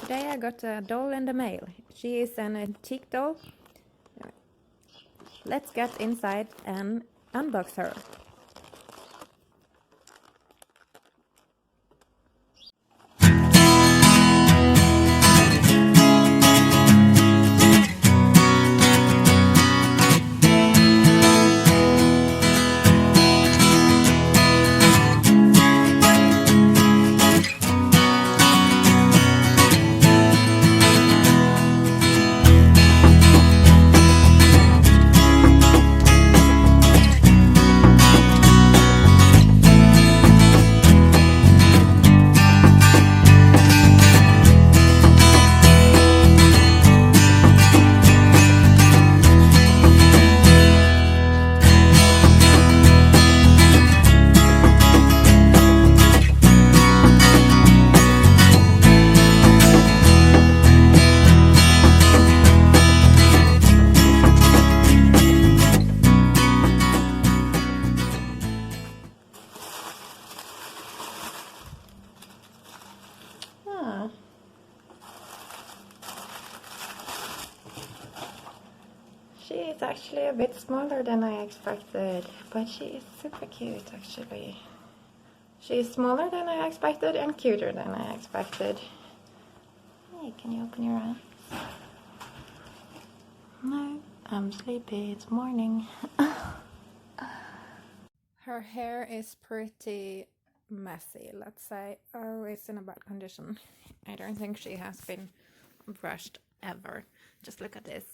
Today I got a doll in the mail. She is an antique doll. Let's get inside and unbox her. Ah. She is actually a bit smaller than I expected, but she is super cute actually. She is smaller than I expected and cuter than I expected. Hey, can you open your eyes? No, I'm sleepy, it's morning. Her hair is pretty messy, let's say. Oh, it's in a bad condition. I don't think she has been brushed ever. Just look at this.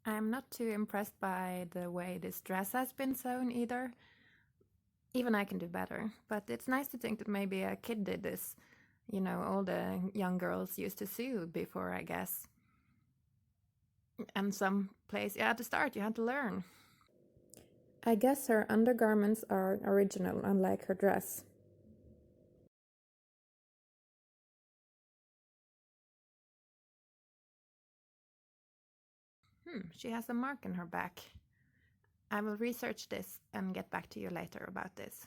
I'm not too impressed by the way this dress has been sewn either. Even I can do better, but it's nice to think that maybe a kid did this. You know, all the young girls used to sew before, I guess. And some place you had to start, you had to learn. I guess her undergarments are original, unlike her dress. She has a mark in her back. I will research this and get back to you later about this.